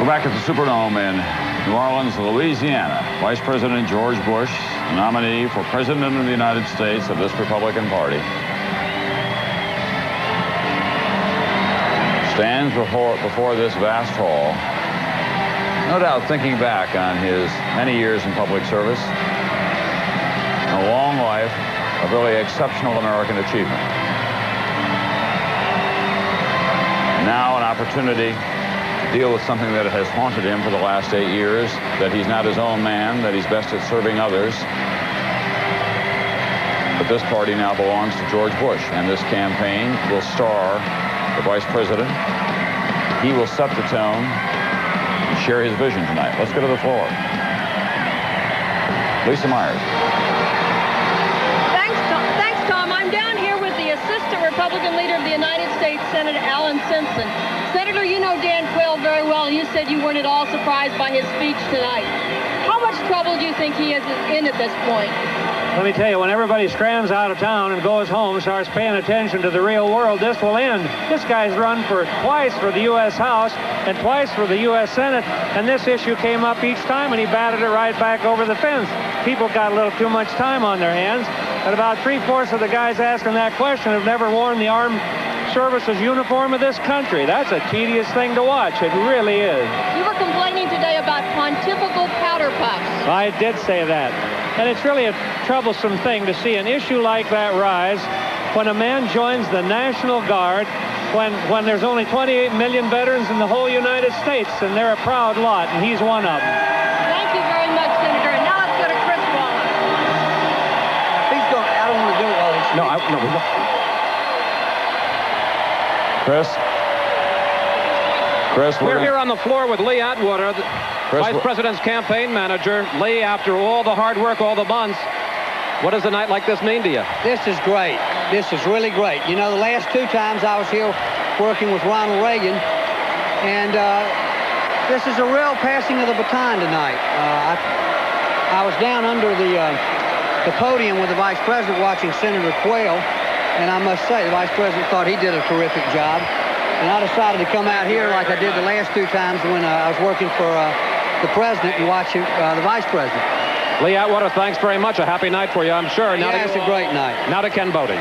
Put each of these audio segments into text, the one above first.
We're back at the Superdome in New Orleans, Louisiana. Vice President George Bush, nominee for President of the United States of this Republican Party, stands before this vast hall, no doubt thinking back on his many years in public service, a long life of really exceptional American achievement. Now an opportunity to deal with something that has haunted him for the last 8 years, that he's not his own man, that he's best at serving others. But this party now belongs to George Bush, and this campaign will star the Vice President. He will set the tone and share his vision tonight. Let's go to the floor. Lisa Myers. Thanks, Tom. I'm down here with the Assistant Republican Leader of the United States, Senator Alan Simpson. Senator, you know Dan Quayle very well. You said you weren't at all surprised by his speech tonight. How much trouble do you think he is in at this point? Let me tell you, when everybody strands out of town and goes home, starts paying attention to the real world, this will end. This guy's run twice for the U.S. House and twice for the U.S. Senate, and this issue came up each time, and he batted it right back over the fence. People got a little too much time on their hands, and about 3/4 of the guys asking that question have never worn the armed services uniform of this country. That's a tedious thing to watch. It really is. You were complaining today about pontifical powder puffs. I did say that. And it's really a troublesome thing to see an issue like that rise when a man joins the National Guard, when there's only 28 million veterans in the whole United States, and they're a proud lot, and he's one of them. Thank you very much, Senator. And now let's go to Chris Wallace. He's going, I don't want to do it while he's... No, Chris, we're here on the floor with Lee Atwater, the Vice President's campaign manager. Lee, after all the hard work, all the months, what does a night like this mean to you? This is great. This is really great. You know, the last 2 times I was here working with Ronald Reagan, and this is a real passing of the baton tonight. I was down under the podium with the Vice President watching Senator Quayle, and I must say the Vice President thought he did a terrific job. And I decided to come out here like I did the last 2 times when I was working for the President and watching the Vice President. Lee Atwater, thanks very much. A happy night for you, I'm sure. Now it's a great night. Now to Ken Bodie.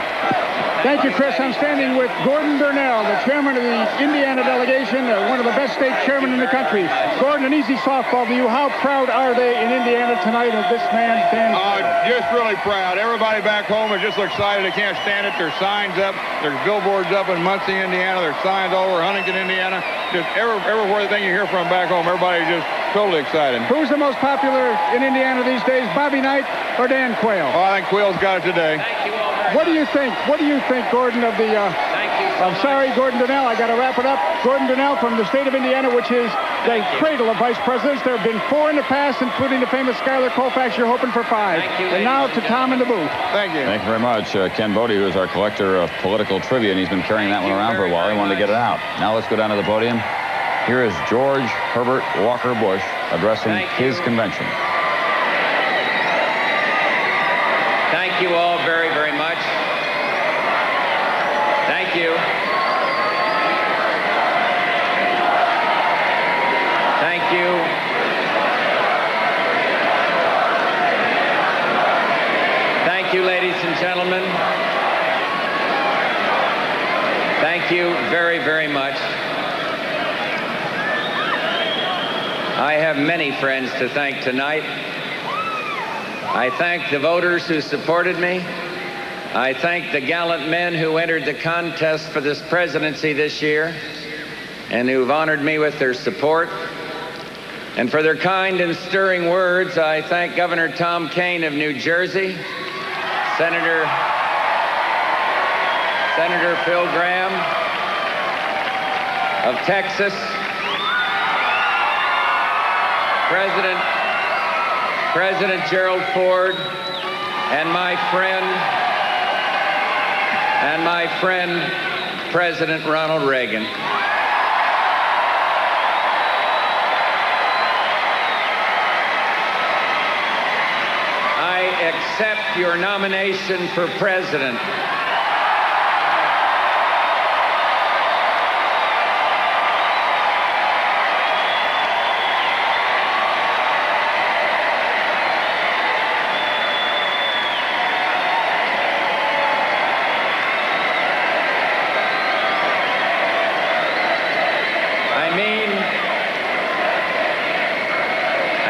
Thank you, Chris. I'm standing with Gordon Durnell, the chairman of the Indiana delegation, one of the best state chairmen in the country. Gordon, an easy softball to you. How proud are they in Indiana tonight of this man, Dan? Just really proud. Everybody back home is just excited. They can't stand it. There's signs up. There's billboards up in Muncie, Indiana. There's signs all over Huntington, Indiana. Just everywhere thing you hear from back home, everybody's just totally excited. Who's the most popular in Indiana these days, Bobby Knight or Dan Quayle? Oh, I think Quayle's got it today. Thank you all very What do you think? What do you think, Gordon, of the... Thank you so I'm sorry, Gordon Durnell. I got to wrap it up. Gordon Durnell from the state of Indiana, which is the cradle of vice presidents. There have been 4 in the past, including the famous Schuyler Colfax. You're hoping for 5. Thank you, and now to Tom in the booth. Thank you. Thank you very much. Ken Bodie, who is our collector of political trivia, and he's been carrying that one around for a while. He wanted to get it out. Now let's go down to the podium. Here is George Herbert Walker Bush addressing his convention. Thank you all very, very much. Thank you. Thank you. Thank you, ladies and gentlemen. Thank you very, very much. I have many friends to thank tonight. I thank the voters who supported me. I thank the gallant men who entered the contest for this presidency this year and who've honored me with their support. And for their kind and stirring words, I thank Governor Tom Kean of New Jersey, Senator Phil Gramm of Texas, President Gerald Ford, and my friend, President Ronald Reagan. I accept your nomination for president.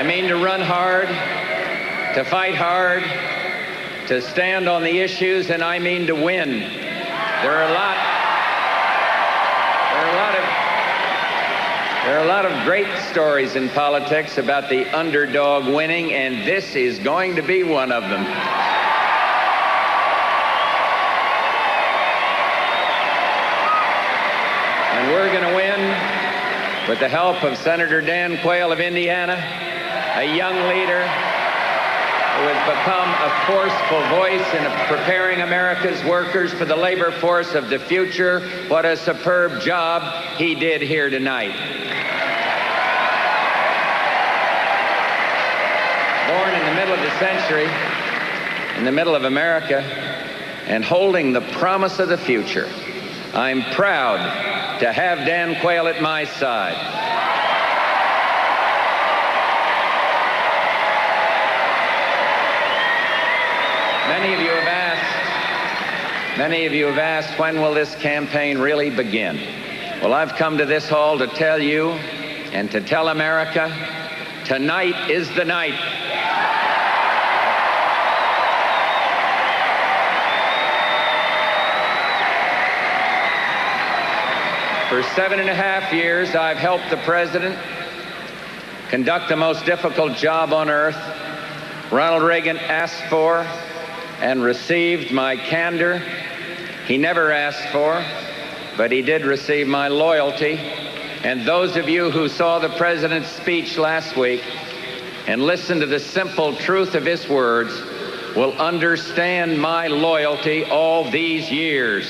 mean to run hard, to fight hard, to stand on the issues, and I mean to win. There are a lot of great stories in politics about the underdog winning, and this is going to be one of them. And we're going to win with the help of Senator Dan Quayle of Indiana, a young leader who has become a forceful voice in preparing America's workers for the labor force of the future. What a superb job he did here tonight. Born in the middle of the century, in the middle of America, and holding the promise of the future, I'm proud to have Dan Quayle at my side. Many of you have asked, when will this campaign really begin? Well, I've come to this hall to tell you and to tell America, tonight is the night. For 7.5 years, I've helped the president conduct the most difficult job on earth. Ronald Reagan asked for and received my candor. He never asked for, but he did receive my loyalty. And those of you who saw the president's speech last week and listened to the simple truth of his words will understand my loyalty all these years.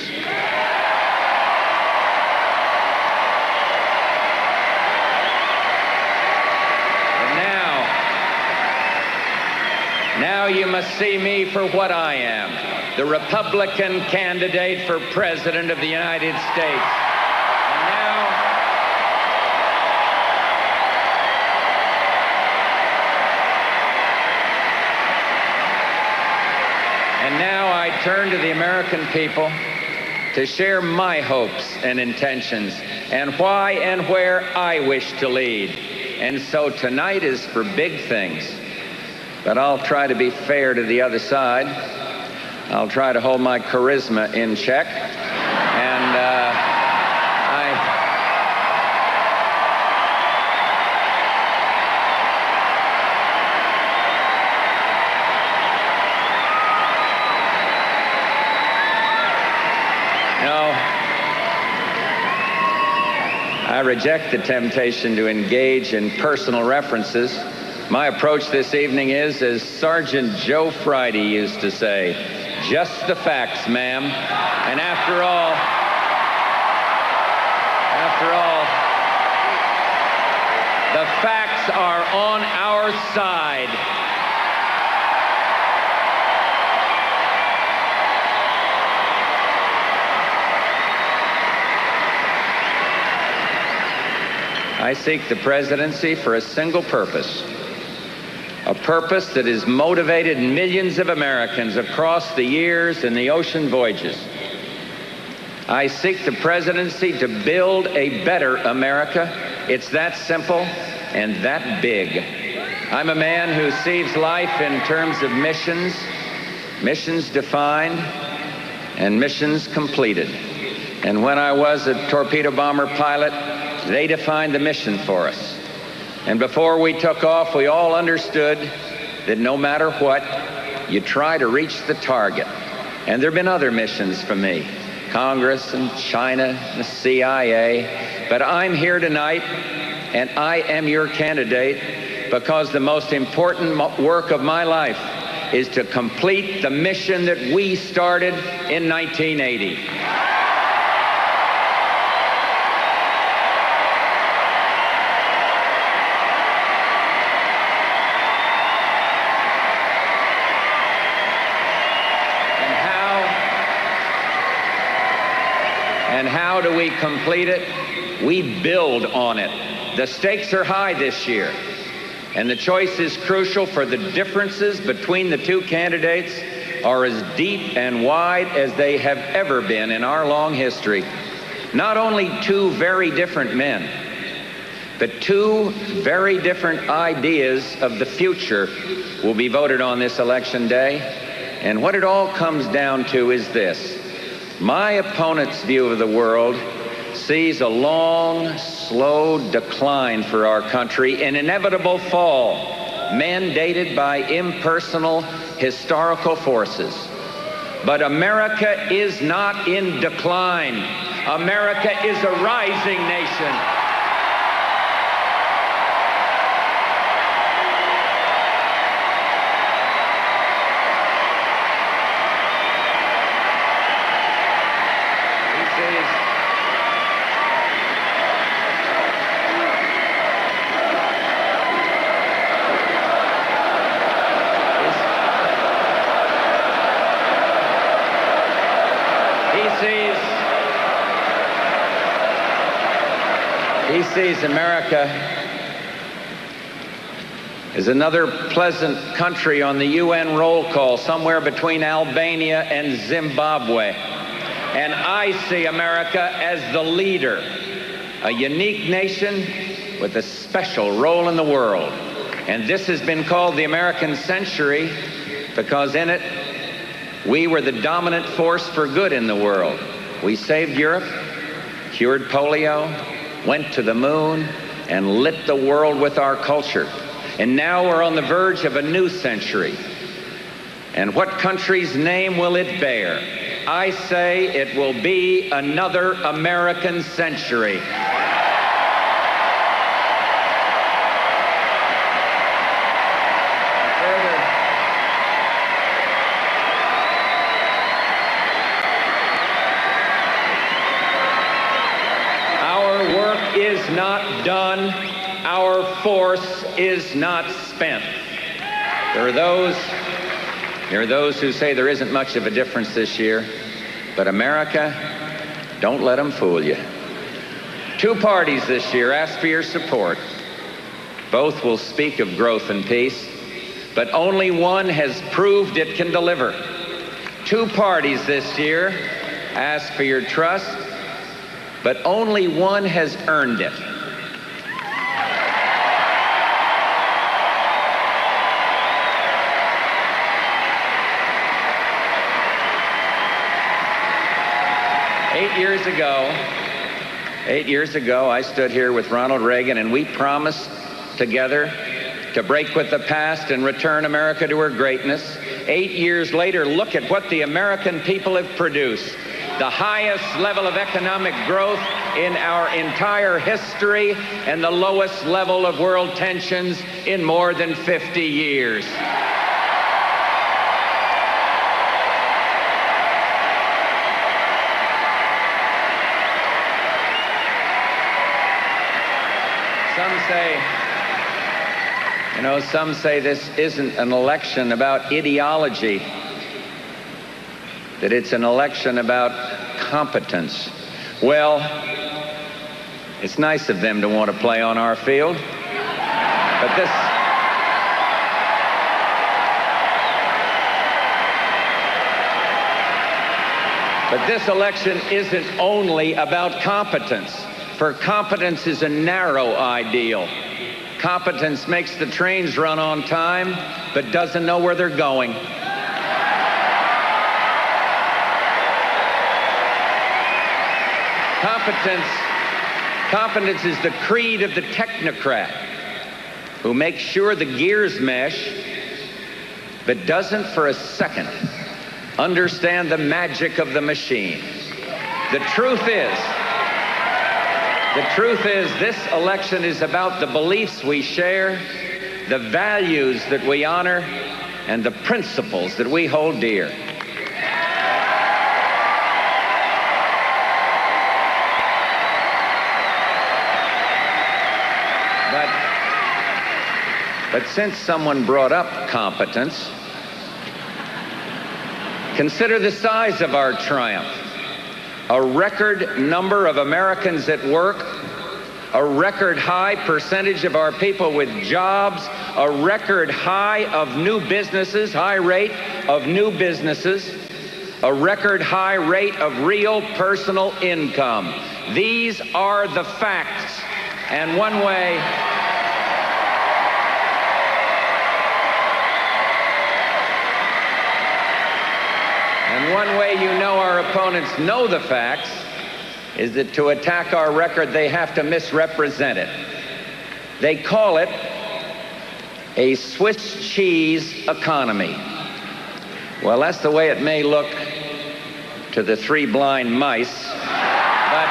Now you must see me for what I am, the Republican candidate for President of the United States. And now I turn to the American people to share my hopes and intentions and why and where I wish to lead. And so tonight is for big things. But I'll try to be fair to the other side. I'll try to hold my charisma in check. And I reject the temptation to engage in personal references. My approach this evening is, as Sergeant Joe Friday used to say, just the facts, ma'am. And after all, the facts are on our side. I seek the presidency for a single purpose. A purpose that has motivated millions of Americans across the years and the ocean voyages. I seek the presidency to build a better America. It's that simple and that big. I'm a man who sees life in terms of missions, missions defined, and missions completed. And when I was a torpedo bomber pilot, they defined the mission for us. And before we took off, we all understood that no matter what, you try to reach the target. And there have been other missions for me, Congress and China, the CIA. But I'm here tonight, and I am your candidate because the most important work of my life is to complete the mission that we started in 1980. And how do we complete it? We build on it. The stakes are high this year, and the choice is crucial, for the differences between the two candidates are as deep and wide as they have ever been in our long history. Not only two very different men, But two very different ideas of the future will be voted on this election day. And what it all comes down to is this. My opponent's view of the world sees a long, slow decline for our country, an inevitable fall, mandated by impersonal historical forces. But America is not in decline. America is a rising nation. He sees America as another pleasant country on the UN roll call, somewhere between Albania and Zimbabwe. And I see America as the leader, a unique nation with a special role in the world. And this has been called the American century because in it, we were the dominant force for good in the world. We saved Europe, cured polio, went to the moon, and lit the world with our culture. And now we're on the verge of a new century. And what country's name will it bear? I say it will be another American century. Is not done. Our force is not spent. There are those who say there isn't much of a difference this year, but America, don't let them fool you. Two parties this year ask for your support. Both will speak of growth and peace, but only one has proved it can deliver. Two parties this year ask for your trust, but only one has earned it. Eight years ago, I stood here with Ronald Reagan, and we promised together to break with the past and return America to her greatness. 8 years later, look at what the American people have produced. The highest level of economic growth in our entire history and the lowest level of world tensions in more than 50 years. Some say this isn't an election about ideology, that it's an election about competence. Well, it's nice of them to want to play on our field, but this election isn't only about competence, for competence is a narrow ideal. Competence makes the trains run on time, but doesn't know where they're going. Competence is the creed of the technocrat who makes sure the gears mesh, but doesn't for a second understand the magic of the machine. The truth is this election is about the beliefs we share, the values that we honor, and the principles that we hold dear. But since someone brought up competence, consider the size of our triumph. A record number of Americans at work, a record high percentage of our people with jobs, a record high of new businesses, high rate of new businesses, a record high rate of real personal income. These are the facts. And one way you know our opponents know the facts is that to attack our record, they have to misrepresent it. They call it a Swiss cheese economy. Well, that's the way it may look to the three blind mice, but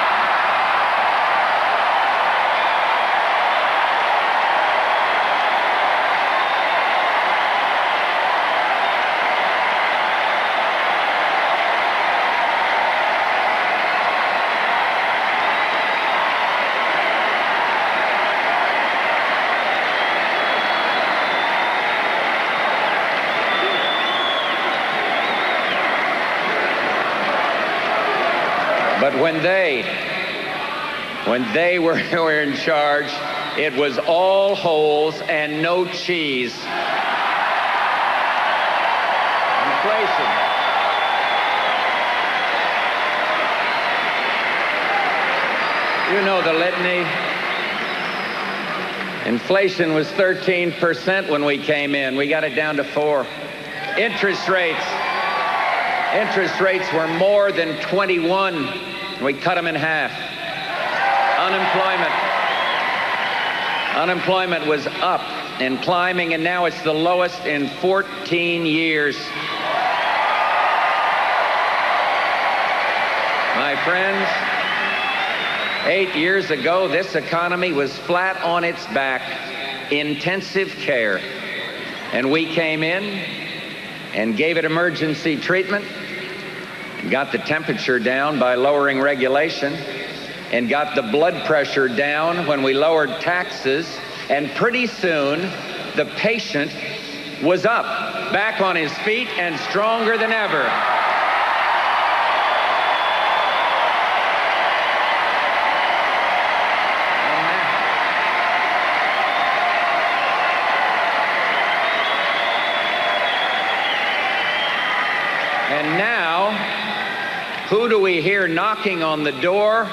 when they were in charge, it was all holes and no cheese. Inflation. You know the litany. Inflation was 13% when we came in. We got it down to 4%. Interest rates were more than 21. We cut them in half. Unemployment was up and climbing, and now it's the lowest in 14 years. My friends, 8 years ago, this economy was flat on its back, intensive care. And we came in and gave it emergency treatment, and got the temperature down by lowering regulation, and got the blood pressure down when we lowered taxes, and pretty soon the patient was up, back on his feet, and stronger than ever. And now, who do we hear knocking on the door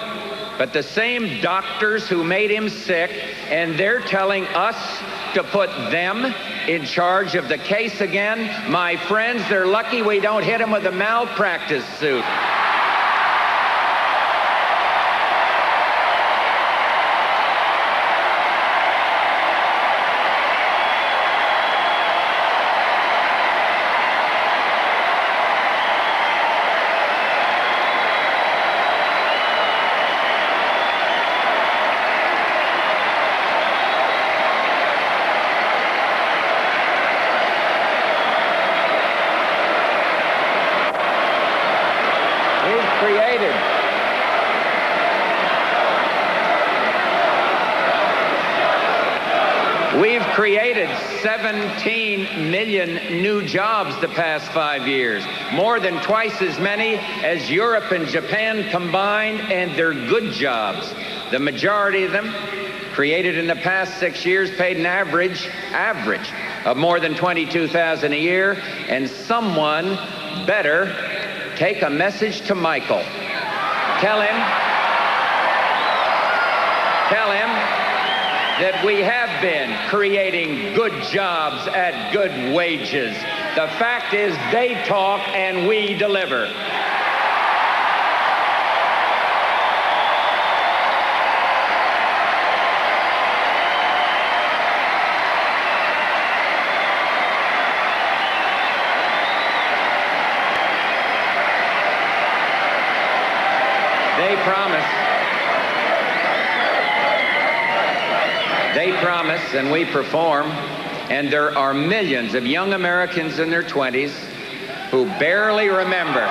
but the same doctors who made him sick, and they're telling us to put them in charge of the case again? My friends, they're lucky we don't hit them with a malpractice suit. We've created 17 million new jobs the past 5 years, more than twice as many as Europe and Japan combined, and they're good jobs. The majority of them, created in the past 6 years, paid an average of more than $22,000 a year, and someone better take a message to Michael. Tell him that we have been creating good jobs at good wages. The fact is, they talk and we deliver. They promise and we perform, and there are millions of young Americans in their 20s who barely remember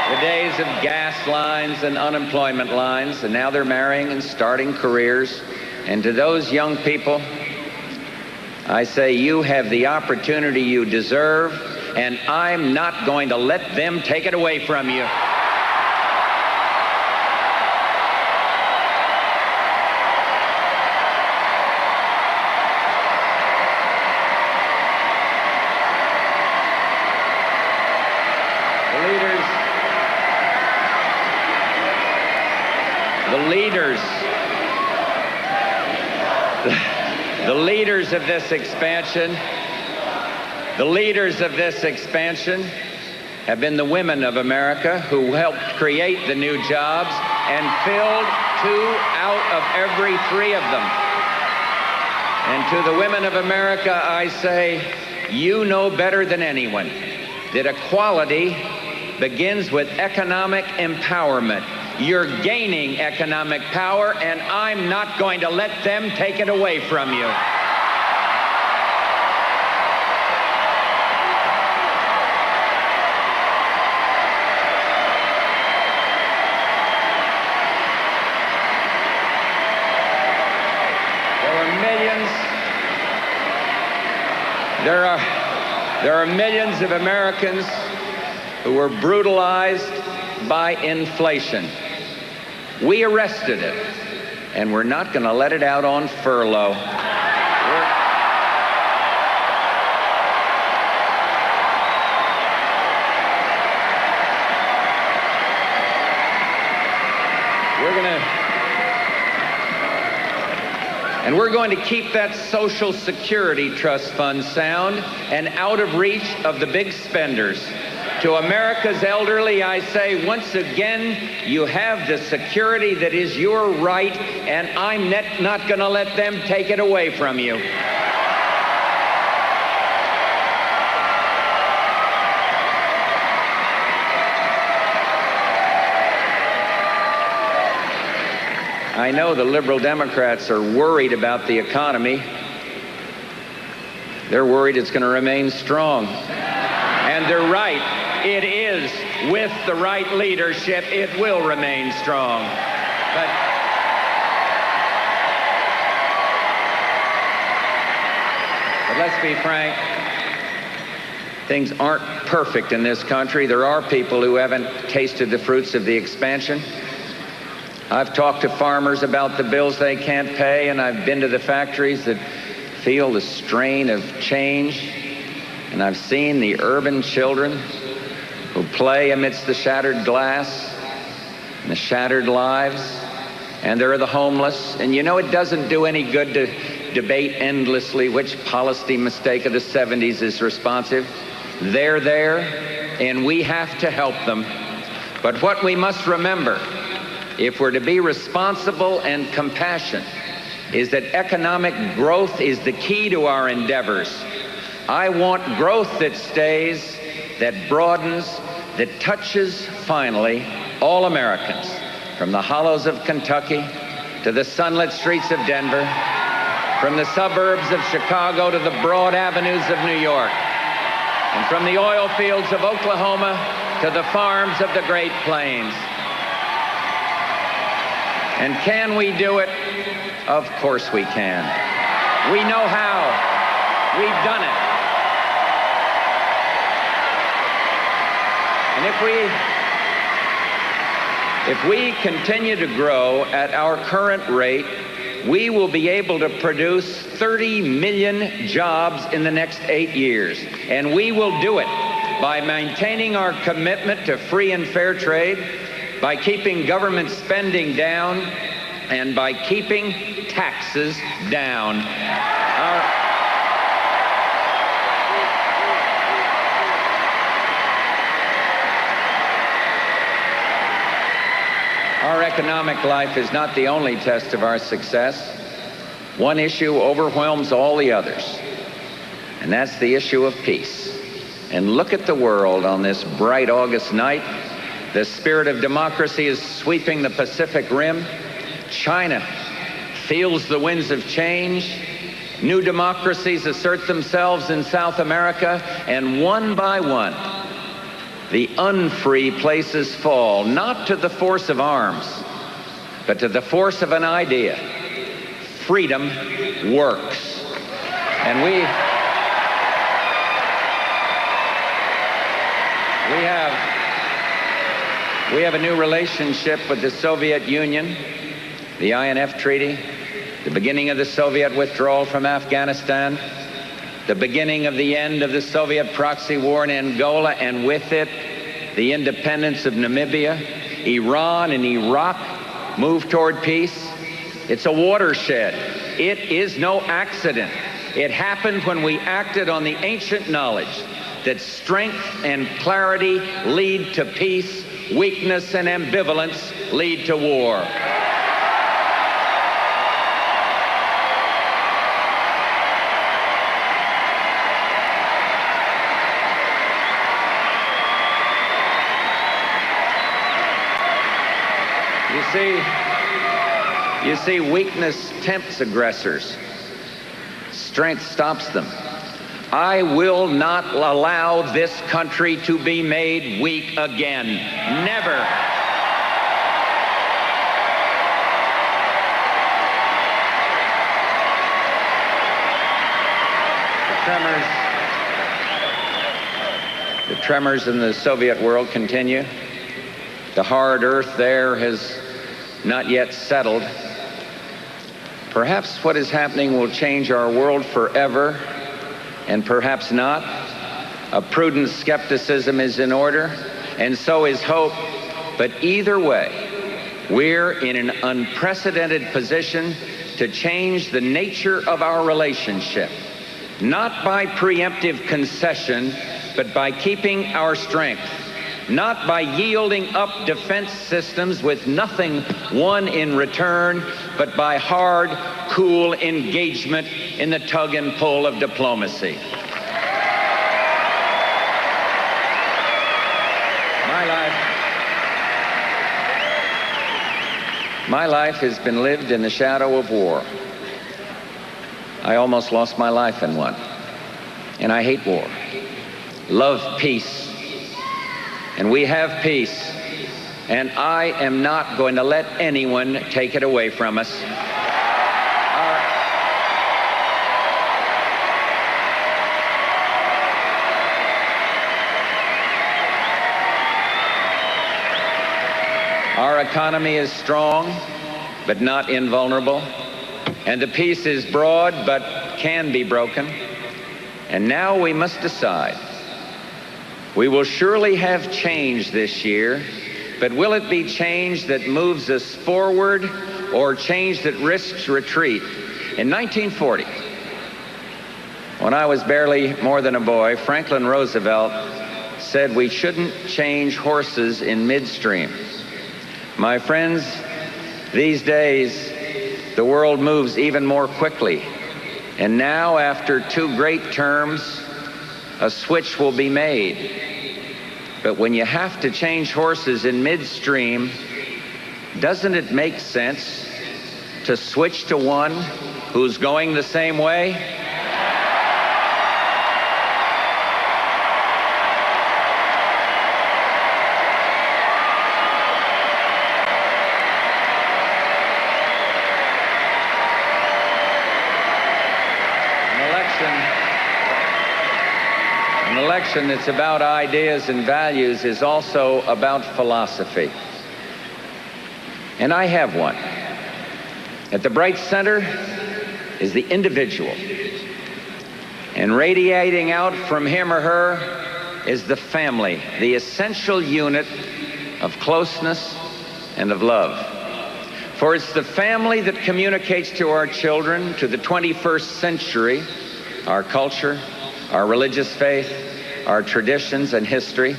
the days of gas lines and unemployment lines, and now they're marrying and starting careers. And to those young people, I say, you have the opportunity you deserve, and I'm not going to let them take it away from you. Believe leaders of this expansion, have been the women of America who helped create the new jobs and filled 2 out of every 3 of them. And to the women of America, I say, you know better than anyone that equality begins with economic empowerment. You're gaining economic power, and I'm not going to let them take it away from you. There are millions of Americans who were brutalized by inflation. We arrested it, and we're not going to let it out on furlough. We're going to keep that Social Security Trust Fund sound and out of reach of the big spenders. To America's elderly, I say, once again, you have the security that is your right, and I'm not going to let them take it away from you. I know the liberal Democrats are worried about the economy. They're worried it's going to remain strong. And they're right. It is. With the right leadership, it will remain strong. But let's be frank. Things aren't perfect in this country. There are people who haven't tasted the fruits of the expansion. I've talked to farmers about the bills they can't pay, and I've been to the factories that feel the strain of change, and I've seen the urban children who play amidst the shattered glass and the shattered lives, and there are the homeless. And you know, it doesn't do any good to debate endlessly which policy mistake of the 70s is responsive. They're there, and we have to help them. But what we must remember, if we're to be responsible and compassionate, is that economic growth is the key to our endeavors. I want growth that stays, that broadens, that touches, finally, all Americans, from the hollows of Kentucky to the sunlit streets of Denver, from the suburbs of Chicago to the broad avenues of New York, and from the oil fields of Oklahoma to the farms of the Great Plains. And can we do it? Of course we can. We know how. We've done it. And if we continue to grow at our current rate, we will be able to produce 30 million jobs in the next 8 years. And we will do it by maintaining our commitment to free and fair trade, by keeping government spending down, and by keeping taxes down. Our economic life is not the only test of our success. One issue overwhelms all the others, and that's the issue of peace. And look at the world on this bright August night. The spirit of democracy is sweeping the Pacific Rim. China feels the winds of change. New democracies assert themselves in South America, and one by one, the unfree places fall, not to the force of arms, but to the force of an idea. Freedom works. And we have a new relationship with the Soviet Union, the INF Treaty, the beginning of the Soviet withdrawal from Afghanistan, the beginning of the end of the Soviet proxy war in Angola, and with it, the independence of Namibia, Iran and Iraq, move toward peace. It's a watershed. It is no accident. It happened when we acted on the ancient knowledge that strength and clarity lead to peace, weakness and ambivalence lead to war. You see, weakness tempts aggressors. Strength stops them. I will not allow this country to be made weak again. Never. The tremors in the Soviet world continue. The hard earth there has not yet settled. Perhaps what is happening will change our world forever, and perhaps not. A prudent skepticism is in order, and so is hope. But either way, we're in an unprecedented position to change the nature of our relationship, not by preemptive concession, but by keeping our strength. Not by yielding up defense systems with nothing won in return, but by hard, cool engagement in the tug and pull of diplomacy. My life has been lived in the shadow of war. I almost lost my life in one. And I hate war. Love peace. And we have peace, and I am not going to let anyone take it away from us. Our economy is strong, but not invulnerable, and the peace is broad, but can be broken. And now we must decide. We will surely have change this year, but will it be change that moves us forward or change that risks retreat? In 1940, when I was barely more than a boy, Franklin Roosevelt said we shouldn't change horses in midstream. My friends, these days, the world moves even more quickly. And now, after 2 great terms, a switch will be made. But when you have to change horses in midstream, doesn't it make sense to switch to one who's going the same way? An election that's about ideas and values is also about philosophy. And I have one. At the bright center is the individual. And radiating out from him or her is the family, the essential unit of closeness and of love. For it's the family that communicates to our children, to the 21st century, our culture, our religious faith, our traditions and history,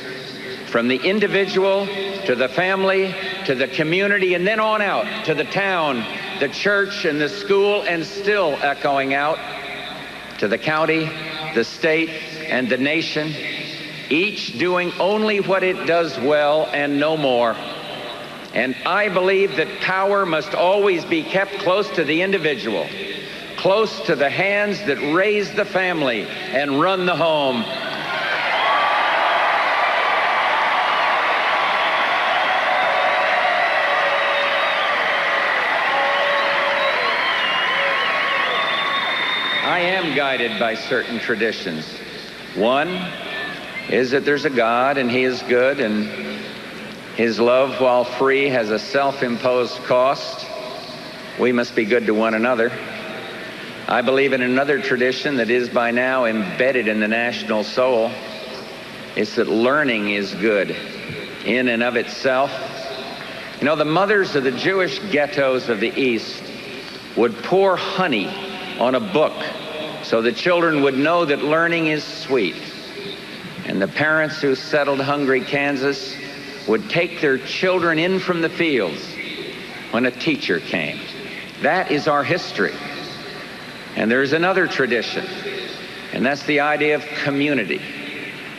from the individual to the family to the community, and then on out to the town, the church, and the school, and still echoing out to the county, the state, and the nation, each doing only what it does well and no more. And I believe that power must always be kept close to the individual, close to the hands that raise the family and run the home. I am guided by certain traditions. One is that there's a God and he is good, and his love, while free, has a self-imposed cost. We must be good to one another. I believe in another tradition that is by now embedded in the national soul. It's that learning is good in and of itself. You know, the mothers of the Jewish ghettos of the East would pour honey on a book so the children would know that learning is sweet. And the parents who settled hungry Kansas would take their children in from the fields when a teacher came. That is our history. And there's another tradition, and that's the idea of community,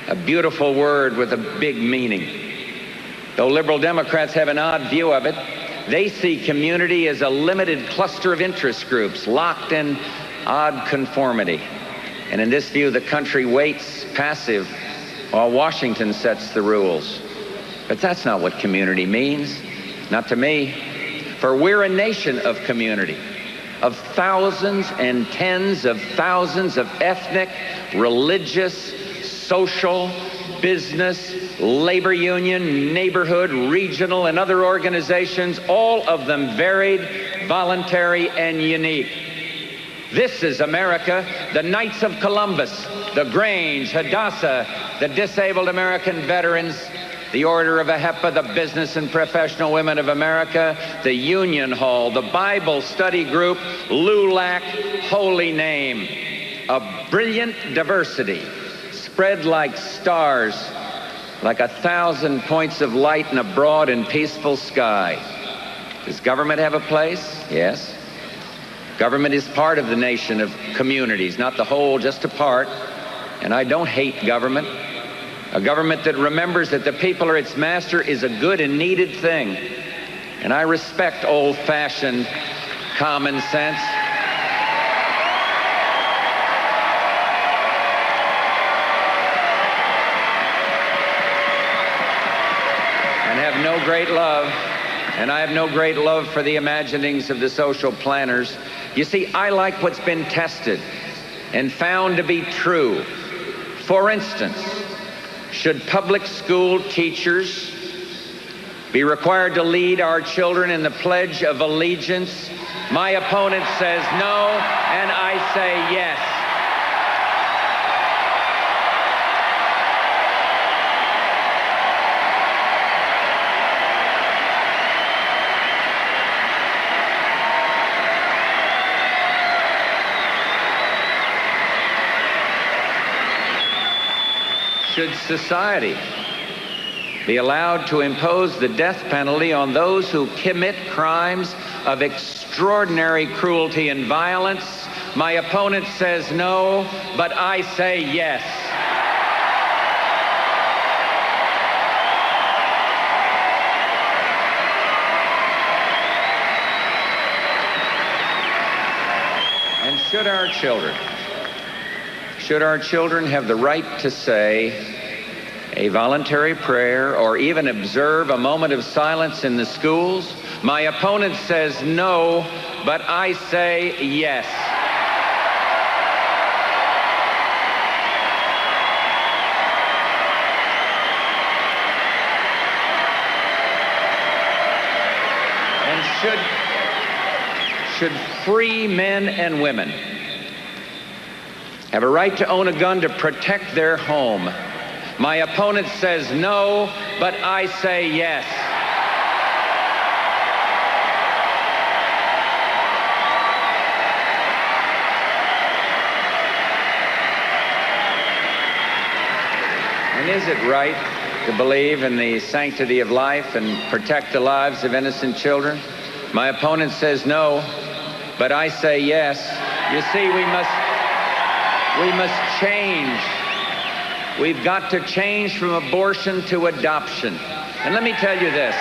a beautiful word with a big meaning. Though liberal Democrats have an odd view of it, they see community as a limited cluster of interest groups locked in odd conformity. And in this view, the country waits passive while Washington sets the rules. But that's not what community means, not to me. For we're a nation of community, of thousands and tens of thousands of ethnic, religious, social, business, labor union, neighborhood, regional, and other organizations, all of them varied, voluntary, and unique. This is America, the Knights of Columbus, the Grange, Hadassah, the Disabled American Veterans, the Order of AHEPA, the Business and Professional Women of America, the Union Hall, the Bible Study Group, LULAC, Holy Name. A brilliant diversity spread like stars, like 1,000 points of light in a broad and peaceful sky. Does government have a place? Yes. Government is part of the nation of communities, not the whole, just a part. And I don't hate government. A government that remembers that the people are its master is a good and needed thing. And I respect old-fashioned common sense. And have no great love, and I have no great love for the imaginings of the social planners. You see, I like what's been tested and found to be true. For instance, should public school teachers be required to lead our children in the Pledge of Allegiance? My opponent says no, and I say yes. Should society be allowed to impose the death penalty on those who commit crimes of extraordinary cruelty and violence? My opponent says no, but I say yes. And should our children have the right to say a voluntary prayer or even observe a moment of silence in the schools? My opponent says no, but I say yes. And should free men and women have a right to own a gun to protect their home? My opponent says no, but I say yes. And is it right to believe in the sanctity of life and protect the lives of innocent children? My opponent says no, but I say yes. You see, we must change. We've got to change from abortion to adoption. And let me tell you this.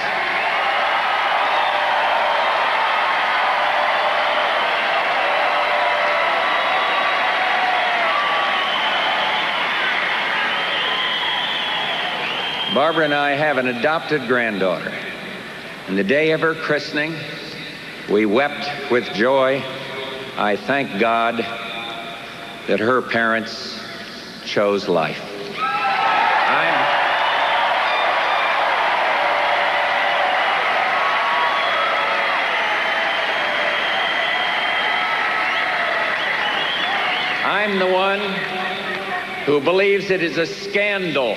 Barbara and I have an adopted granddaughter. And the day of her christening, we wept with joy. I thank God that her parents chose life. I'm the one who believes it is a scandal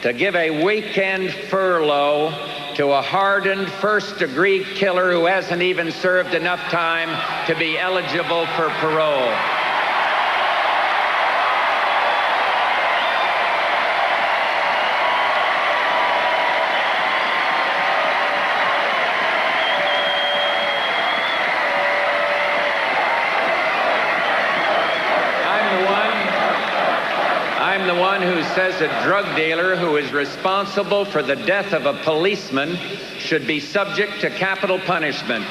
to give a weekend furlough to a hardened first-degree killer who hasn't even served enough time to be eligible for parole. I'm the one who says a drug dealer who is responsible for the death of a policeman should be subject to capital punishment.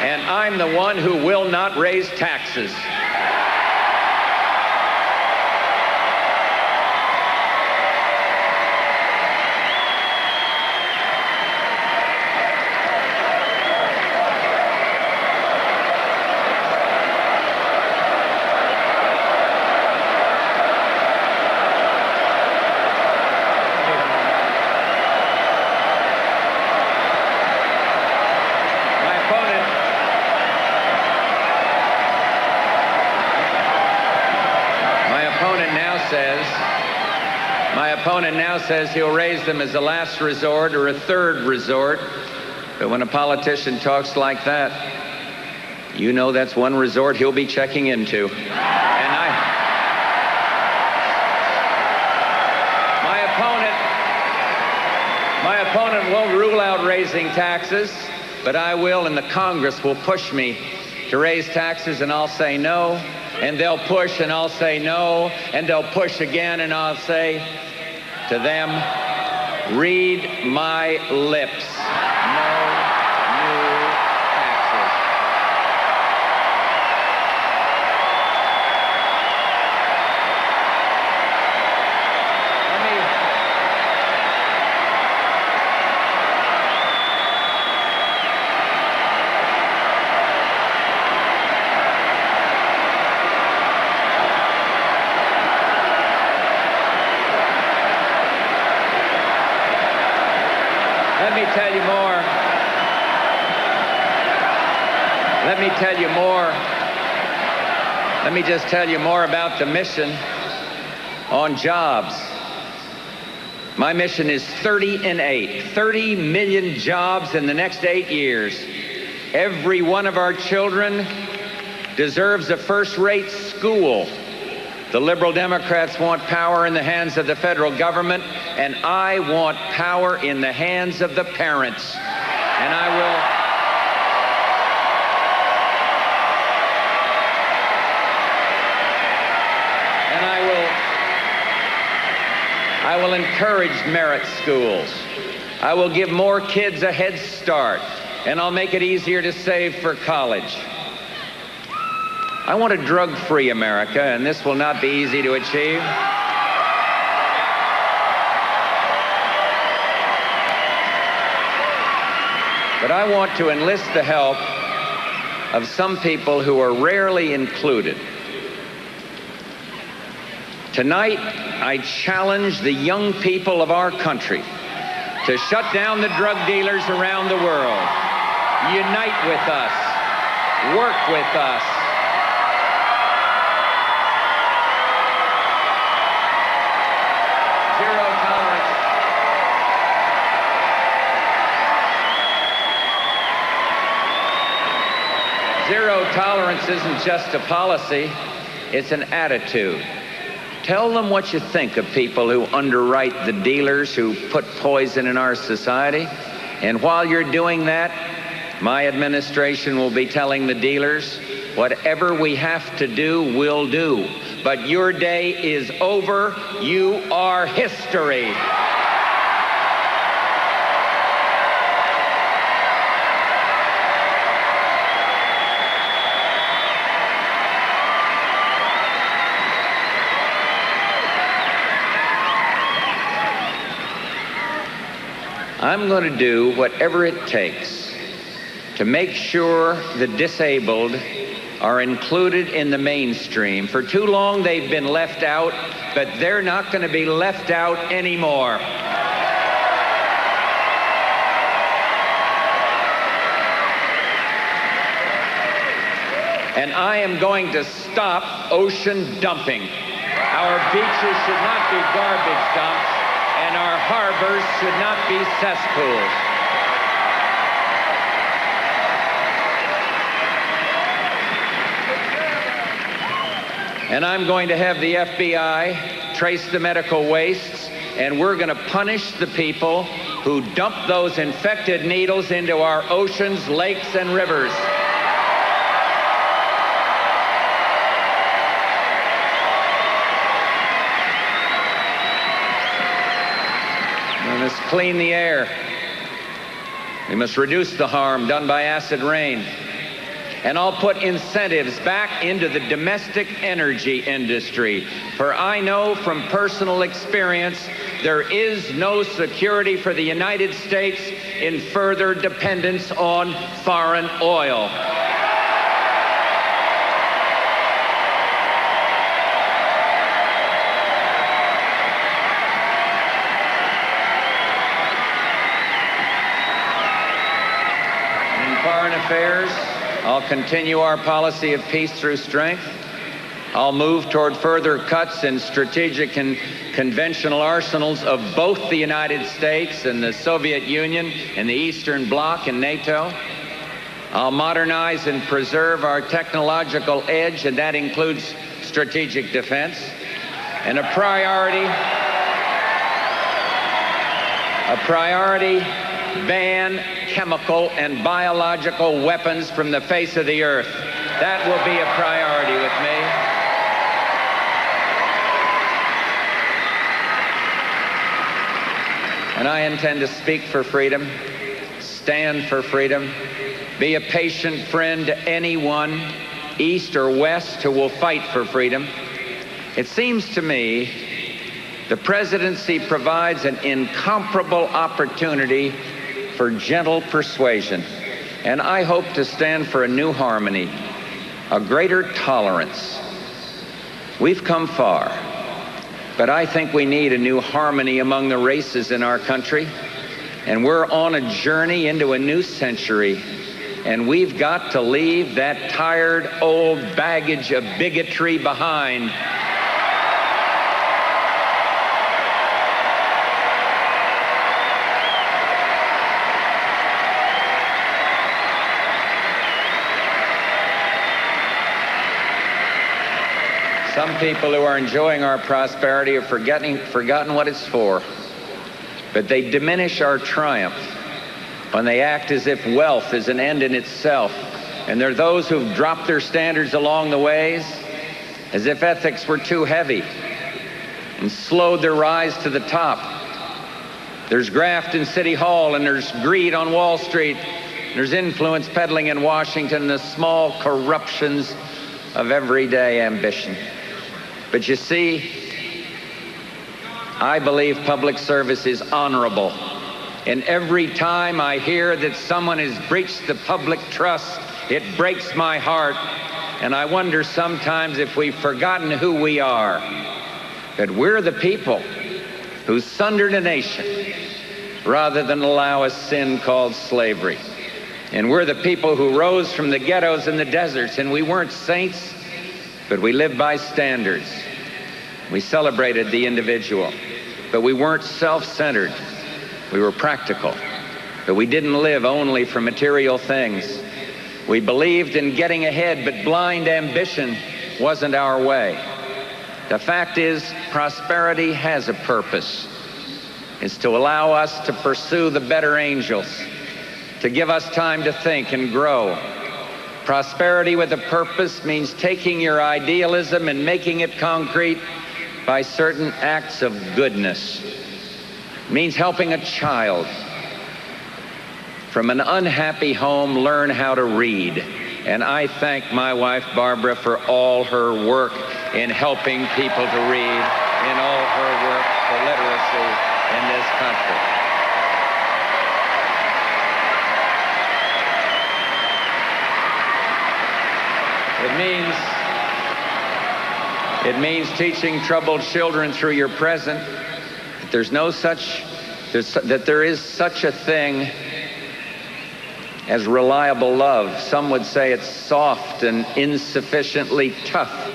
And I'm the one who will not raise taxes. My opponent now says he'll raise them as a last resort or a third resort. But when a politician talks like that, you know that's one resort he'll be checking into. And my opponent won't rule out raising taxes, but I will, and the Congress will push me to raise taxes, and I'll say no. And they'll push, and I'll say no. And they'll push again, and I'll say to them, read my lips. No new taxes. Let me tell you more. Let me tell you more. Let me just tell you more about the mission on jobs. My mission is 30 and 8. 30 million jobs in the next 8 years. Every one of our children deserves a first-rate school. The liberal Democrats want power in the hands of the federal government, and I want power in the hands of the parents. And I will encourage merit schools. I will give more kids a head start, and I'll make it easier to save for college. I want a drug-free America, and this will not be easy to achieve. But I want to enlist the help of some people who are rarely included. Tonight, I challenge the young people of our country to shut down the drug dealers around the world. Unite with us. Work with us. Zero tolerance. Zero tolerance isn't just a policy, it's an attitude. Tell them what you think of people who underwrite the dealers who put poison in our society. And while you're doing that, my administration will be telling the dealers, whatever we have to do, we'll do. But your day is over. You are history. I'm going to do whatever it takes to make sure the disabled are included in the mainstream. For too long, they've been left out, but they're not going to be left out anymore. And I am going to stop ocean dumping. Our beaches should not be garbage dumps, and our harbors should not be cesspools. And I'm going to have the FBI trace the medical wastes, and we're going to punish the people who dump those infected needles into our oceans, lakes, and rivers. We must clean the air. We must reduce the harm done by acid rain. And I'll put incentives back into the domestic energy industry. For I know from personal experience, there is no security for the United States in further dependence on foreign oil. In foreign affairs, I'll continue our policy of peace through strength. I'll move toward further cuts in strategic and conventional arsenals of both the United States and the Soviet Union and the Eastern Bloc and NATO. I'll modernize and preserve our technological edge, and that includes strategic defense. And a priority ban chemical and biological weapons from the face of the earth. That will be a priority with me. And I intend to speak for freedom, stand for freedom, be a patient friend to anyone, East or West, who will fight for freedom. It seems to me the presidency provides an incomparable opportunity for gentle persuasion, and I hope to stand for a new harmony, a greater tolerance. We've come far, but I think we need a new harmony among the races in our country, and we're on a journey into a new century, and we've got to leave that tired old baggage of bigotry behind. Some people who are enjoying our prosperity have forgotten what it's for. But they diminish our triumph when they act as if wealth is an end in itself. And there are those who've dropped their standards along the ways, as if ethics were too heavy, and slowed their rise to the top. There's graft in City Hall, and there's greed on Wall Street. There's influence peddling in Washington, and the small corruptions of everyday ambition. But you see, I believe public service is honorable. And every time I hear that someone has breached the public trust, it breaks my heart. And I wonder sometimes if we've forgotten who we are. That we're the people who sundered a nation rather than allow a sin called slavery. And we're the people who rose from the ghettos and the deserts, and we weren't saints, but we lived by standards. We celebrated the individual, but we weren't self-centered. We were practical, but we didn't live only for material things. We believed in getting ahead, but blind ambition wasn't our way. The fact is, prosperity has a purpose. It's to allow us to pursue the better angels, to give us time to think and grow. Prosperity with a purpose means taking your idealism and making it concrete by certain acts of goodness. It means helping a child from an unhappy home learn how to read. And I thank my wife, Barbara, for all her work in helping people to read, in all her work for literacy in this country. It means teaching troubled children through your present that there is such a thing as reliable love. Some would say it's soft and insufficiently tough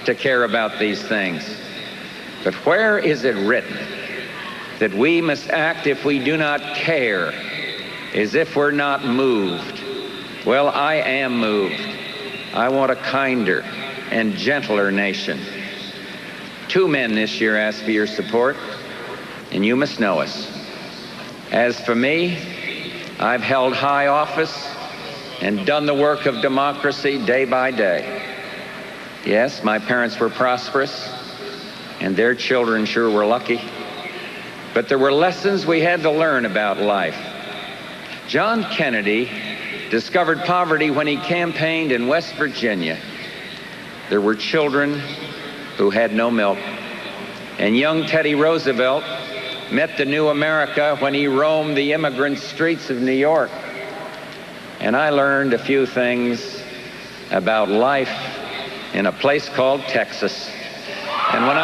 to care about these things. But where is it written that we must act if we do not care, as if we're not moved? Well, I am moved. I want a kinder and gentler nation. 2 men this year asked for your support, and you must know us. As for me, I've held high office and done the work of democracy day by day. Yes, my parents were prosperous, and their children sure were lucky. But there were lessons we had to learn about life. John Kennedy discovered poverty when he campaigned in West Virginia. There were children who had no milk. And young Teddy Roosevelt met the new America when he roamed the immigrant streets of New York. And I learned a few things about life in a place called Texas. And when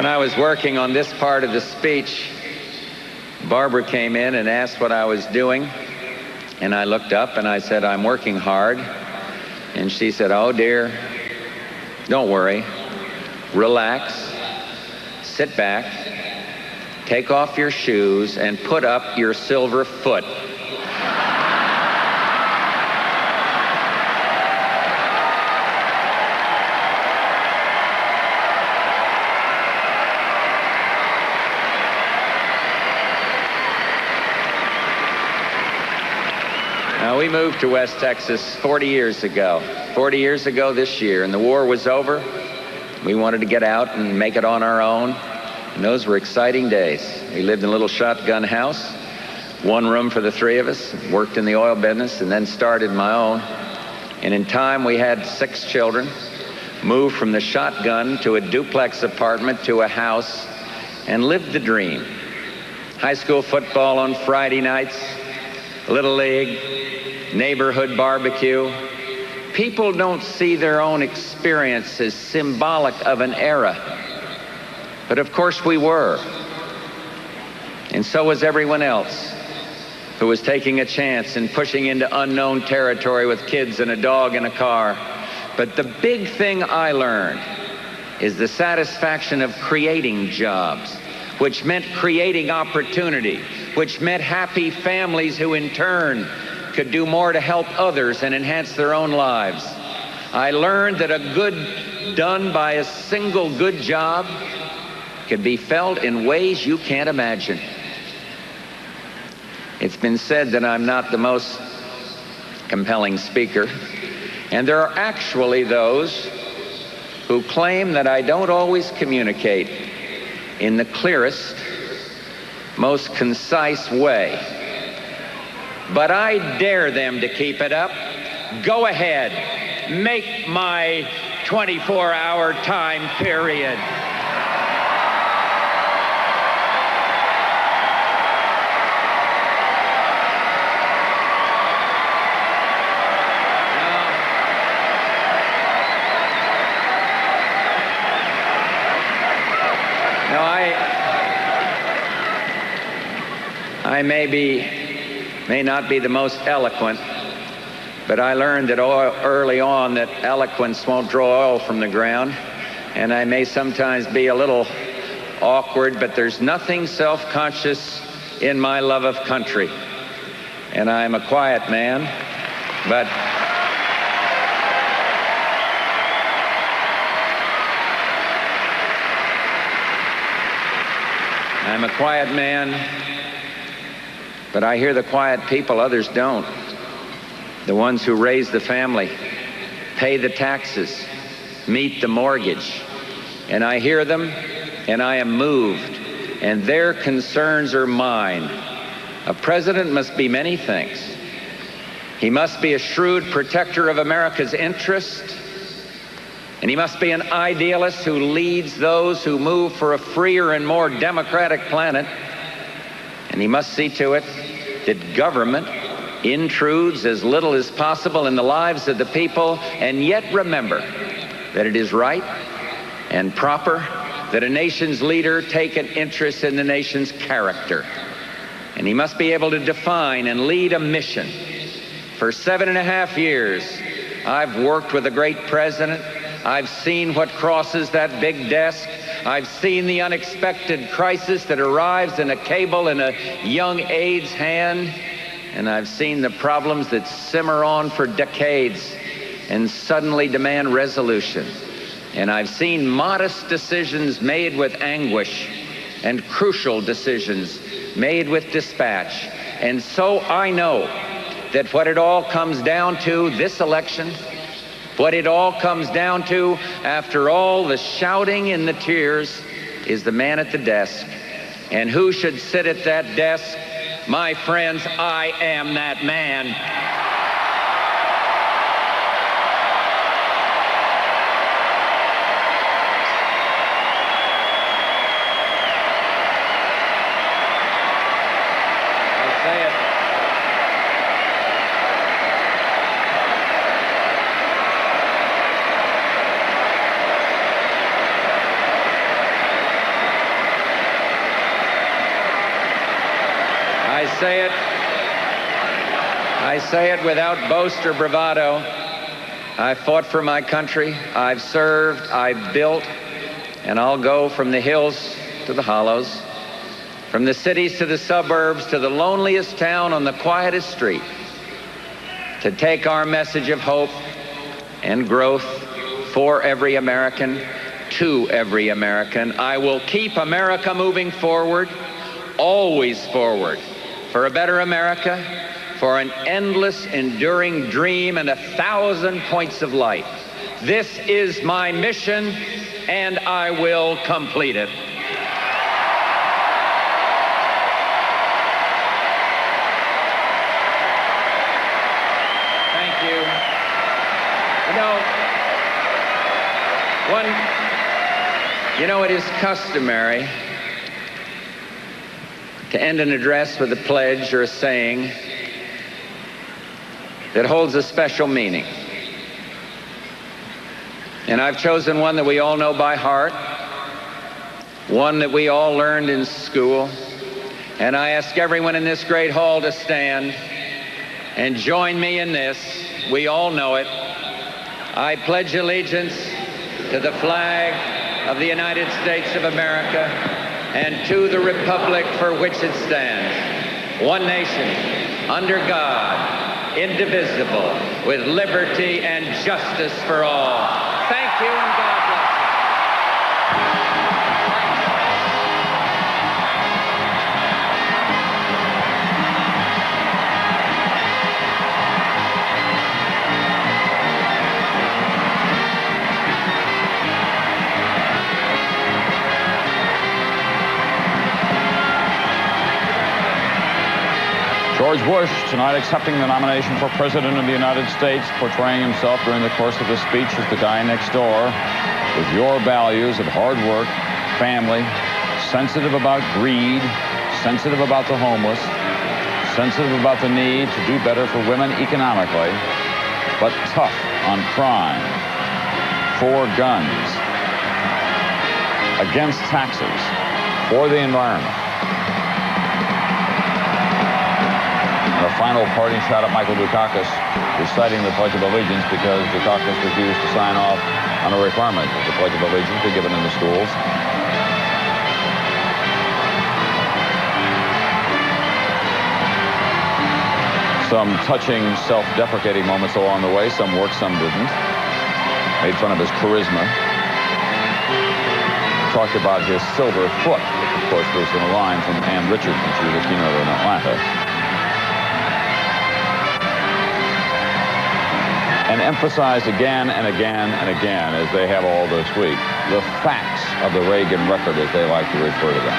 I was working on this part of the speech, Barbara came in and asked what I was doing. And I looked up and I said, I'm working hard. And she said, oh dear, don't worry, relax, sit back, take off your shoes and put up your silver foot. We moved to West Texas 40 years ago. 40 years ago this year, and the war was over. We wanted to get out and make it on our own, and those were exciting days. We lived in a little shotgun house, 1 room for the 3 of us, worked in the oil business, and then started my own. And in time, we had 6 children, moved from the shotgun to a duplex apartment to a house, and lived the dream. High school football on Friday nights, Little League, neighborhood barbecue. People don't see their own experience as symbolic of an era. But of course we were. And so was everyone else who was taking a chance and pushing into unknown territory with kids and a dog in a car. But the big thing I learned is the satisfaction of creating jobs, which meant creating opportunity, which meant happy families who in turn could do more to help others and enhance their own lives. I learned that a good done by a single good job can be felt in ways you can't imagine. It's been said that I'm not the most compelling speaker, and there are actually those who claim that I don't always communicate in the clearest, most concise way. But I dare them to keep it up. Go ahead, make my 24-hour time period. Now, I may not be the most eloquent, but I learned that early on that eloquence won't draw oil from the ground, and I may sometimes be a little awkward, but there's nothing self-conscious in my love of country. And I'm a quiet man, but I'm a quiet man, but I hear the quiet people others don't. The ones who raise the family, pay the taxes, meet the mortgage. And I hear them, and I am moved, and their concerns are mine. A president must be many things. He must be a shrewd protector of America's interest, and he must be an idealist who leads those who move for a freer and more democratic planet. And he must see to it that government intrudes as little as possible in the lives of the people, and yet remember that it is right and proper that a nation's leader take an interest in the nation's character. And he must be able to define and lead a mission. For 7.5 years, I've worked with a great president. I've seen what crosses that big desk. I've seen the unexpected crisis that arrives in a cable in a young aide's hand. And I've seen the problems that simmer on for decades and suddenly demand resolution. And I've seen modest decisions made with anguish and crucial decisions made with dispatch. And so I know that what it all comes down to this election, what it all comes down to after all the shouting and the tears, is the man at the desk. And who should sit at that desk? My friends, I am that man. I say it without boast or bravado. I fought for my country. I've served, I've built, and I'll go from the hills to the hollows, from the cities to the suburbs, to the loneliest town on the quietest street, to take our message of hope and growth for every American, to every American. I will keep America moving forward, always forward, for a better America, for an endless, enduring dream and 1,000 points of light. This is my mission, and I will complete it. Thank you. It is customary to end an address with a pledge or a saying that holds a special meaning. And I've chosen one that we all know by heart, one that we all learned in school. And I ask everyone in this great hall to stand and join me in this. We all know it. I pledge allegiance to the flag of the United States of America and to the republic for which it stands, one nation, under God, indivisible, with liberty and justice for all. Thank you, and God bless you. George Bush, tonight accepting the nomination for President of the United States, portraying himself during the course of the speech as the guy next door, with your values of hard work, family, sensitive about greed, sensitive about the homeless, sensitive about the need to do better for women economically, but tough on crime, for guns, against taxes, for the environment. A final parting shot at Michael Dukakis reciting the Pledge of Allegiance, because Dukakis refused to sign off on a requirement that the Pledge of Allegiance be given in the schools. Some touching, self-deprecating moments along the way. Some worked, some didn't. Made fun of his charisma. Talked about his silver foot, which of course was in a line from Ann Richards when she was a keynote in Atlanta. And emphasized again and again and again, as they have all this week, the facts of the Reagan record, as they like to refer to them.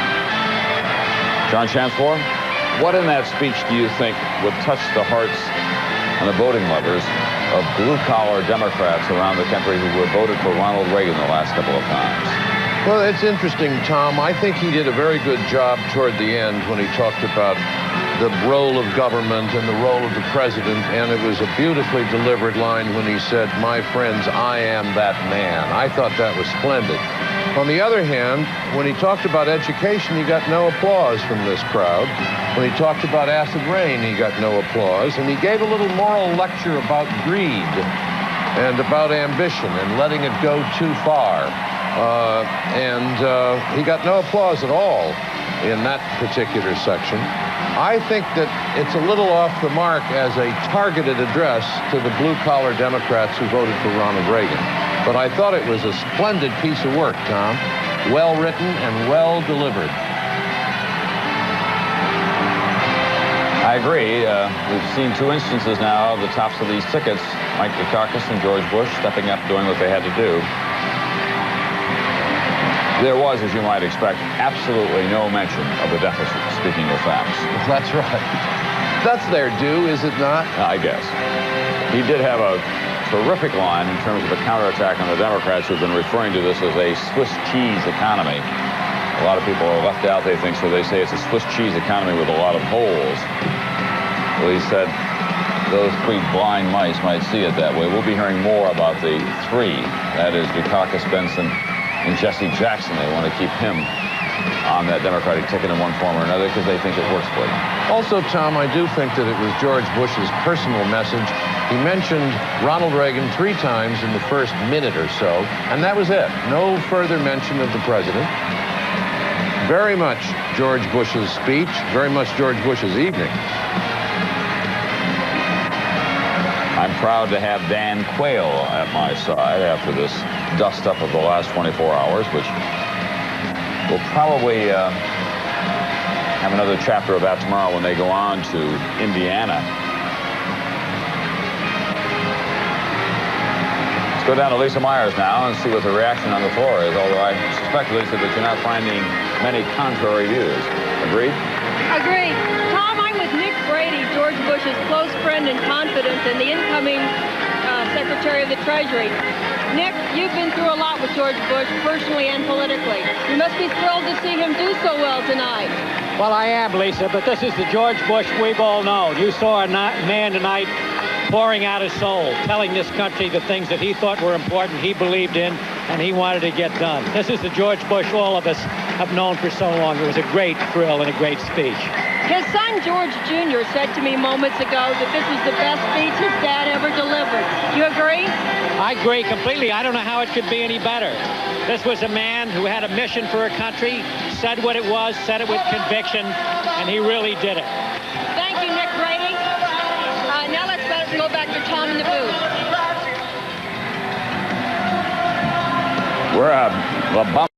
John Chancellor, what in that speech do you think would touch the hearts and the voting lovers of blue-collar Democrats around the country who had voted for Ronald Reagan the last couple of times? Well, it's interesting, Tom. I think he did a very good job toward the end when he talked about the role of government and the role of the president, and it was a beautifully delivered line when he said, "My friends, I am that man." I thought that was splendid. On the other hand, when he talked about education, he got no applause from this crowd. When he talked about acid rain, he got no applause. And he gave a little moral lecture about greed and about ambition and letting it go too far. He got no applause at all in that particular section. I think that it's a little off the mark as a targeted address to the blue-collar Democrats who voted for Ronald Reagan. But I thought it was a splendid piece of work, Tom. Well written and well delivered. I agree. We've seen 2 instances now of the tops of these tickets, Mike Dukakis and George Bush, stepping up, doing what they had to do. There was, as you might expect, absolutely no mention of the deficit, speaking of facts. That's right. That's their due, is it not? I guess. He did have a terrific line in terms of a counterattack on the Democrats who've been referring to this as a Swiss cheese economy. A lot of people are left out, they think, so they say it's a Swiss cheese economy with a lot of holes. Well, he said those 3 blind mice might see it that way. We'll be hearing more about the 3. That is Dukakis, Benson, and Jesse Jackson. They want to keep him on that Democratic ticket in one form or another because they think it works for them. Also, Tom, I do think that it was George Bush's personal message. He mentioned Ronald Reagan 3 times in the first minute or so, and that was it. No further mention of the president. Very much George Bush's speech, very much George Bush's evening. I'm proud to have Dan Quayle at my side after this dust-up of the last 24 hours, which we'll probably have another chapter of that tomorrow when they go on to Indiana. Let's go down to Lisa Myers now and see what the reaction on the floor is, although I suspect, Lisa, that you're not finding many contrary views. Agreed? Agreed. Tom, I'm with Nick Brady, George Bush's close friend and confidant, and the incoming Secretary of the Treasury. Nick, you've been through a lot with George Bush, personally and politically. You must be thrilled to see him do so well tonight. Well, I am, Lisa, but this is the George Bush we've all known. You saw a man tonight pouring out his soul, telling this country the things that he thought were important, he believed in, and he wanted to get done. This is the George Bush all of us have known for so long. It was a great thrill and a great speech. His son, George Jr., said to me moments ago that this was the best speech his dad ever delivered. You agree? I agree completely. I don't know how it could be any better. This was a man who had a mission for a country, said what it was, said it with conviction, and he really did it. Thank you, Nick Brady. Now let's go back to Tom in the booth. We're a